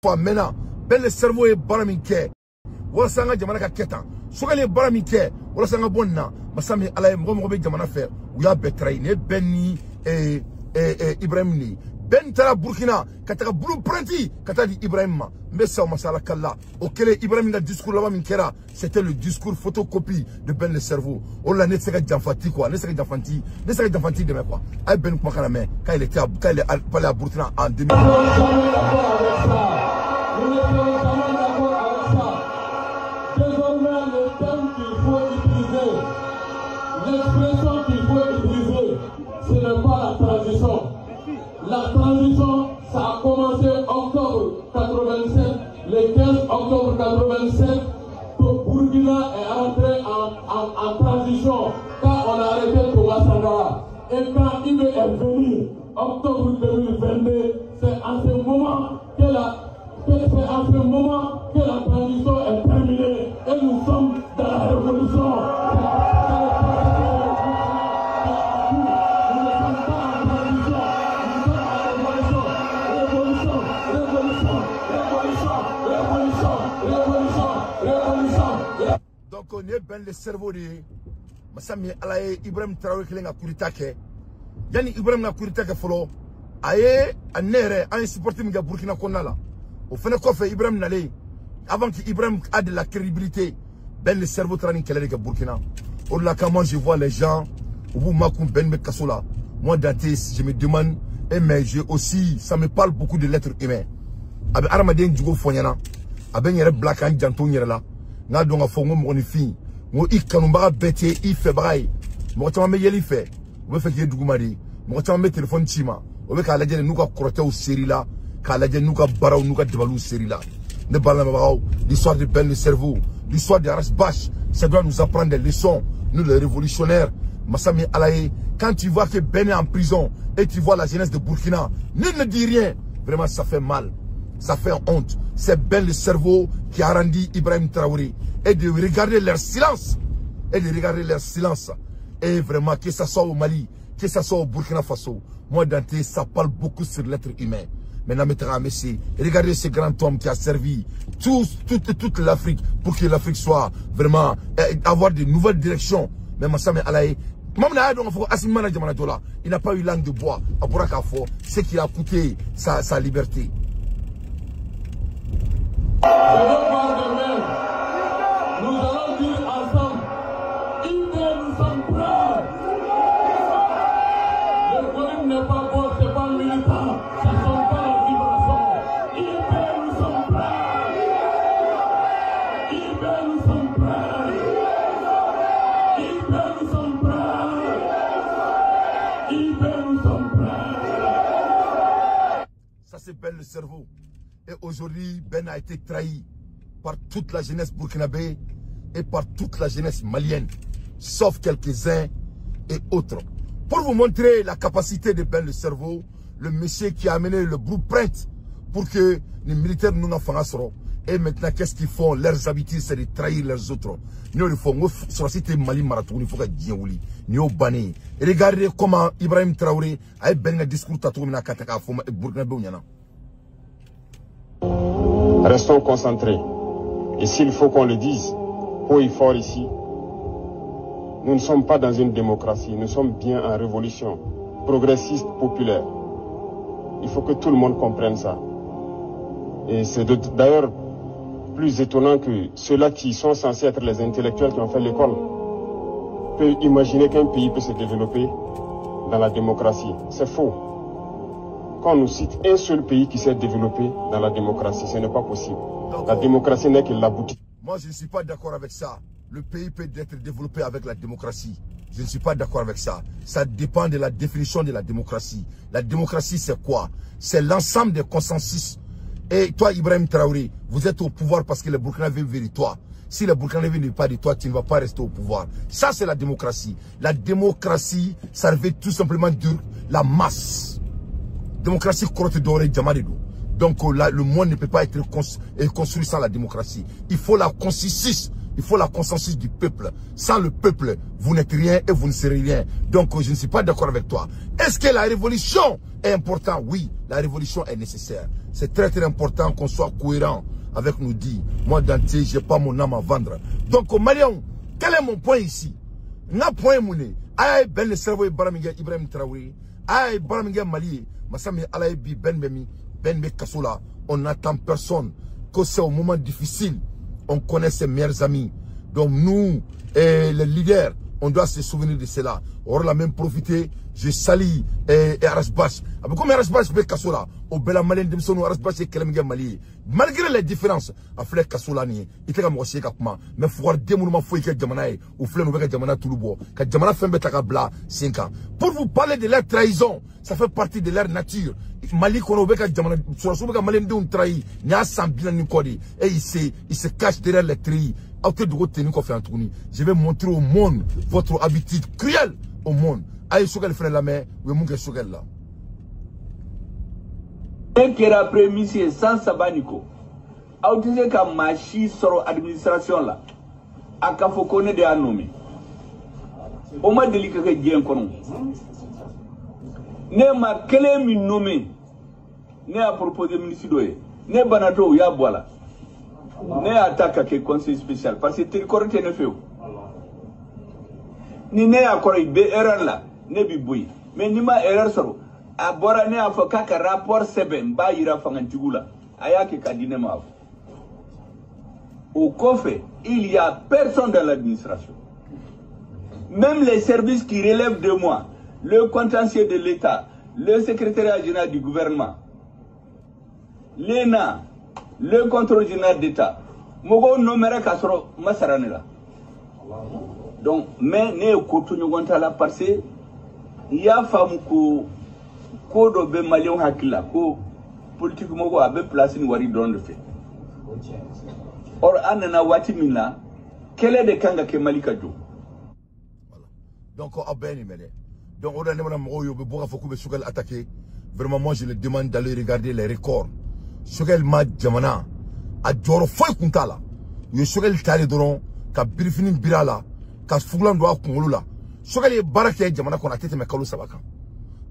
Maintenant, ben le cerveau est baraminké. Wala sanga jamana ka keta. Sokale baraminké. Wala sanga bonna. Masami ala mo be jamana faire. Ou ya betray ne benni Ibrahim ni. Ben tara Burkina kataka blueprinti kata di Ibrahim Messa masala kala. Okele Ibrahim nga discours là-bas minkera. C'était le discours photocopie de Ben le cerveau. On l'a net sega jamfati quoi. Ne sega jamfanti demain quoi. Ay Ben kuma kana mais quand il était parlé à Burkina en 2000. Nous ne sommes jamais d'accord avec ça. Désormais, le terme qu'il faut utiliser, l'expression qu'il faut utiliser, ce n'est pas la transition. La transition, ça a commencé octobre 87, le 15 octobre 87, que Burkina est entré en transition quand on a arrêté Thomas Sankara. Et quand il est venu, octobre 2022, c'est en ce moment que la transition est terminée et nous sommes dans la révolution. Nous ne sommes pas en transition, nous sommes en révolution. Donc on est ben le cerveau de Massami Alaye Ibrahim Traoré qui a kuritake. Yani Ibrahim na kuritake folo. Aye anere an supporter mi Burkina Konala. Au fin de compte, Ibrahim Nalé, avant qu'Ibrahim ait de la crédibilité, ben le cerveau training qu'elle est de Burkina. Au-delà, quand je vois les gens, au Makoum Ben Mekasola, moi Dante, je me demande, mais j'ai aussi, ça me parle beaucoup de l'être humain. Avec Aramadien Djugo Fonyana, avec Yere Black and Janton Yerela, n'a donc à Fongo Monifi, moi Ikanumba Bete, Ife Braille, moi tu m'as mis Yelife, ou fait qu'il y ait Dougoumari, moi tu m'as mis téléphone Chima, ou fait qu'à la dienne nous a croté au Sérila. L'histoire de Ben le cerveau, l'histoire de Aras Bash, ça doit nous apprendre des leçons, nous les révolutionnaires. Massami Alaye, quand tu vois que Ben est en prison et tu vois la jeunesse de Burkina, nul ne dit rien. Vraiment, ça fait mal, ça fait honte. C'est Ben le cerveau qui a rendu Ibrahim Traoré. Et de regarder leur silence, et vraiment, que ça soit au Mali, que ça soit au Burkina Faso, moi Dante, ça parle beaucoup sur l'être humain. Maintenant, regardez ce grand homme qui a servi toute l'Afrique pour que l'Afrique soit vraiment, avoir de nouvelles directions. Mais Massami Alaye, il n'a pas eu langue de bois à Burakafo, ce qui a coûté sa liberté. Nous allons dire ensemble, nous sommes prêts. Le volume n'est pas bon, c'est pas militant. C'est Ben le cerveau. Et aujourd'hui, Ben a été trahi par toute la jeunesse burkinabé et par toute la jeunesse malienne, sauf quelques-uns et autres. Pour vous montrer la capacité de Ben le cerveau, le monsieur qui a amené le blueprint pour que les militaires nous en fassent. Et maintenant, qu'est-ce qu'ils font? Leurs habitudes, c'est de trahir les autres. Nous, il faut sur la cité Mali Marathon, il faut que Dieouli, nous banni. Regardez comment Ibrahim Traoré a ben discours tatou na kataka fo Burkinabé Ouniana. Restons concentrés. Et s'il faut qu'on le dise, haut et fort ici, nous ne sommes pas dans une démocratie, nous sommes bien en révolution, progressiste, populaire. Il faut que tout le monde comprenne ça. Et c'est d'ailleurs plus étonnant que ceux-là qui sont censés être les intellectuels qui ont fait l'école peuvent imaginer qu'un pays peut se développer dans la démocratie. C'est faux. Quand on nous cite un seul pays qui s'est développé dans la démocratie, ce n'est pas possible. La démocratie n'est que l'aboutissement. Moi, je ne suis pas d'accord avec ça. Le pays peut être développé avec la démocratie. Je ne suis pas d'accord avec ça. Ça dépend de la définition de la démocratie. La démocratie, c'est quoi? C'est l'ensemble des consensus. Et toi, Ibrahim Traoré, vous êtes au pouvoir parce que le Burkinabé veut de toi. Si le Burkinabé n'est pas de toi, tu ne vas pas rester au pouvoir. Ça, c'est la démocratie. La démocratie, ça veut tout simplement dire la masse. Démocratie, crotte dorée, Djamadidou. Donc, le monde ne peut pas être construit sans la démocratie. Il faut la consensus Il faut la consensus du peuple. Sans le peuple, vous n'êtes rien et vous ne serez rien. Donc, je ne suis pas d'accord avec toi. Est-ce que la révolution est importante? Oui, la révolution est nécessaire. C'est très très important qu'on soit cohérent avec nous dit. Moi, Dante, je n'ai pas mon âme à vendre. Donc, au Malion, quel est mon point ici? N'a point mouné. Aïe, ben le cerveau Baramingé Ibrahim Traoré. Aïe, Baramingé Mali. Massami Alaïbi Ben Bemi. Ben Mekasola. On n'attend personne. Que c'est au moment difficile. On connaît ses meilleurs amis. Donc nous, les leaders, on doit se souvenir de cela. On a même profité. Je salue Arasbash. Comme Arasbash peut Kassola, au Bela Malien de Mson, Arasbash et Kelemga Mali. Malgré les différences, à Fleur Kassola, il était comme aussi Kakma. Mais il faut voir des mouvements fouillés que Jamanaï, ou Fleur Nouvelle Jamana Touloubo, que Jamana fait Betakabla 5 ans. Pour vous parler de leur trahison, ça fait partie de leur nature. Mali qu'on a Jamana, sur le Malien de trahi, il y a 100 bilans Nikodi, et il se cache derrière les tris. Je vais montrer au monde votre habitude cruelle au monde. Aïe, Sogal fait la main, ou Mouké Sogal là. Un qui est après monsieur sans sabanico. A utilisé comme machine sur l'administration là. A Kafokone de Anomi. Au moins délicat que bien connu. Ne ma quel mi nommé. Ne a proposé ministre doye. Ne banato ya boila. Ne attaque que conseil spécial. Parce que tu correct ne fait. Ni ne a correct erreur là. Ne biboui. Mais ni ma erreur soro. A bora ne a foka ka rapport seben ba ira fangantigula. Ayake kadine ma. Au coffre, il y a personne dans l'administration. Même les services qui relèvent de moi, le contentieux de l'État, le secrétariat général du gouvernement, l'ENA, le contrôle général d'État, Mogo nomera kasoro masaranela. Donc, mais ne continue à la passer. Il y a femme qui do be malion hakila ko politique mogo abe place ni wari don de fait. Or anana wati minla quel de kanga ke malika jo. Voilà. Donc on a bien aimé. Donc on a demandé mogo yo be boka foku be Sogal attaqué. Vraiment moi je le demande d'aller regarder les records. Sogal ma jamana a joro foy kuntala. Yo Sogal tale doron ka birifini birala ka fuglan do akungulu la. Sogal est baraké jamana qu'on a tête mais kalo sabaka.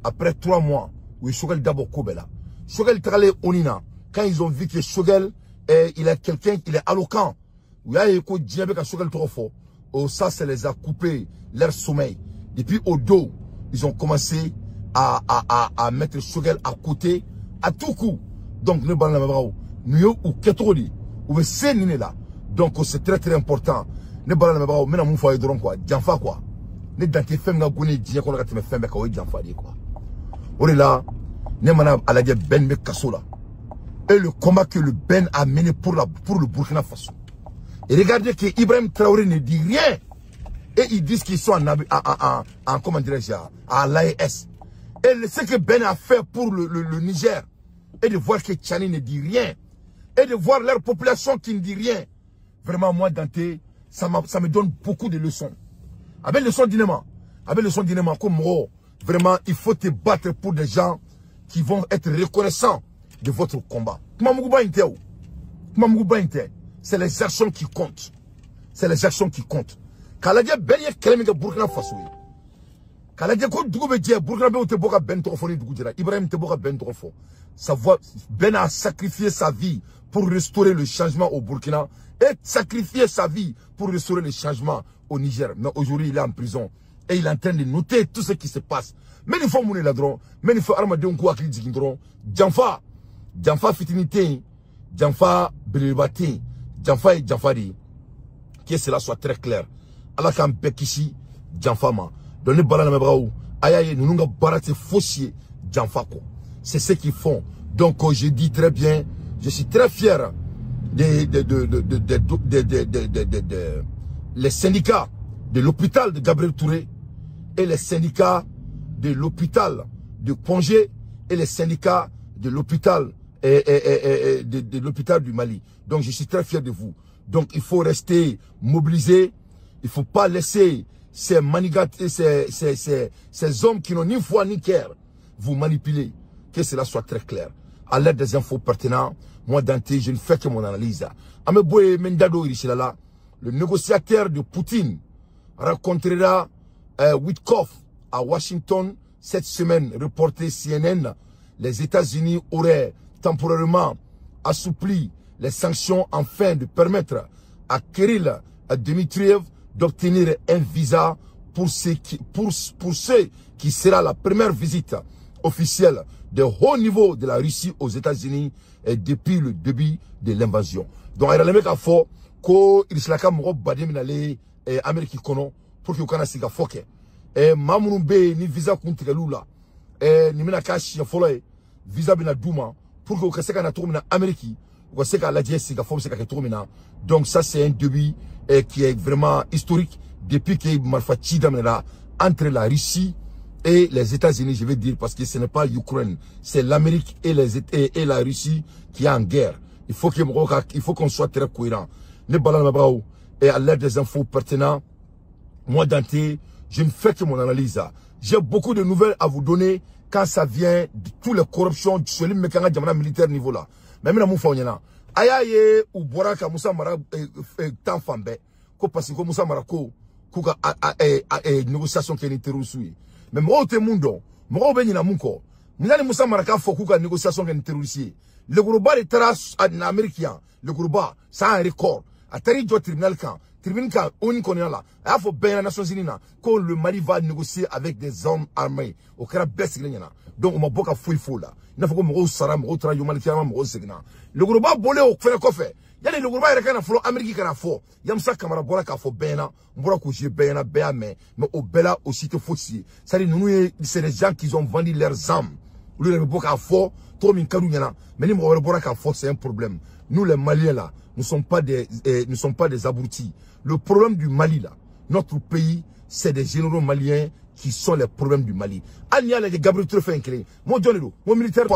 Après 3 mois, oui, Sogal d'abord Kobela. Sogal Tralé Onina, quand ils ont vu que Sogal, il est quelqu'un, il est alloquant. Oui, il y a un diable qui a Sogal trop fort. Oh, ça, ça les a coupé leur sommeil. Depuis au dos, ils ont commencé à mettre Sogal à côté, à tout coup. Donc, nous, nous, ou Ketroli, ou c'est là. Donc, c'est très très important. Nous, maintenant, nous, faisons quoi, Djanfa quoi. Nous, dans tes femmes, nous, avons dit qu'on a fait femmes, Djanfa quoi. Là, Ben Mekasola. Et le combat que le Ben a mené pour le Burkina Faso. Et regardez que Ibrahim Traoré ne dit rien. Et ils disent qu'ils sont en comment dirais-je, à l'AES. Et ce que Ben a fait pour le Niger. Et de voir que Tchani ne dit rien. Et de voir leur population qui ne dit rien. Vraiment, moi, Dante, ça me donne beaucoup de leçons. Avec le son d'inéma. Avec le son d'inéma, comme moi. Vraiment, il faut te battre pour des gens qui vont être reconnaissants de votre combat. C'est les actions qui comptent. C'est les actions qui comptent. Kaladia Ben Yekelemiga Burkina Faso. Kaladia Koudoubedia Burkina te boka Ben Trofoni Dougudira. Ibrahim te boka Ben Trofo. Ben a sacrifié sa vie pour restaurer le changement au Burkina et sacrifier sa vie pour restaurer le changement au Niger. Mais aujourd'hui, il est en prison. Et il est en train de noter tout ce qui se passe. Mais il faut mourir là-dedans. Mais il faut armer un coup à qui dit Djanfa. Djanfa fitinité. Djanfa belibati. Djanfa et Djanfari. Que cela soit très clair. Allah kan pekishi Djanfa ma. Donnez balana mebraou. Aïe, nous n'avons pas raté faussier Djanfa ko. C'est ce qu'ils font. Donc, je dis très bien, je suis très fier les syndicats de l'hôpital de Gabriel Touré et les syndicats de l'hôpital de Pongé et les syndicats de l'hôpital de l'hôpital du Mali. Donc je suis très fier de vous. Donc il faut rester mobilisé. Il ne faut pas laisser ces manigatés, ces hommes qui n'ont ni foi ni cœur vous manipuler. Que cela soit très clair. À l'aide des infos pertinentes, moi Dante, je ne fais que mon analyse. Ameboye Mendado Irishilala. le négociateur de Poutine, rencontrera Witkoff à Washington cette semaine. Reporté CNN, les États-Unis auraient temporairement assoupli les sanctions afin de permettre à Kirill Dmitriev d'obtenir un visa pour ce qui sera la première visite officielle de haut niveau de la Russie aux États-Unis depuis le début de l'invasion. Donc, il y a le fait qu'il s'est dit Amérique kono pour que kana siga foke mamunu be ni visa kuntiga lula ni mina kashi follow visa bina duma pour que ka na tourner en Amérique ou ka la siga fo ka tourner. Donc ça c'est un début qui est vraiment historique depuis que Marfa Chidamena entre la Russie et les États-Unis, je vais dire, parce que ce n'est pas l'Ukraine, c'est l'Amérique et la Russie qui est en guerre. Il faut qu'on soit très cohérent. Et à l'aide des infos pertinentes, moi Dante, je ne fais que mon analyse. J'ai beaucoup de nouvelles à vous donner quand ça vient de toutes les corruptions sur le militaire niveau là. Mais maintenant, je vais ayaye ou boraka Moussa Mara tant fambe ko parce que Moussa Mara ko kuka négociation qui est terrorisée. Mais moi au mundo, moi benyi na munko. Minani Moussa Mara ka fo kuka négociation qui est terrorisée. Le groupe de terrasse américain, le groupe ça a un record. À Tari do tribunal kan on connaît là. Il faut bien les Nations Unies quand le Mali va négocier avec des hommes armés. Au cas best donc on m'a beaucoup fou là. Il faut que moi saram au travail humanitaire moi segna. Le groupe bolé au faire quoi faire. Il y a le groupe il kana flo Amérique kana fo. Yamsa kamara bola ka fo bena, mbora ko je bena bea mais au bela aussi te fousi. Ça dit nous c'est des gens qui ont vendu leurs âmes. Le groupe ka fo to min kanu yana. Mais ni mo bola ka fo c'est un problème. Nous les Maliens là, nous ne sommes pas des abrutis. Le problème du Mali là, notre pays, c'est des généraux maliens qui sont les problèmes du Mali. Anya les Gabriel Truffin, mon militaire.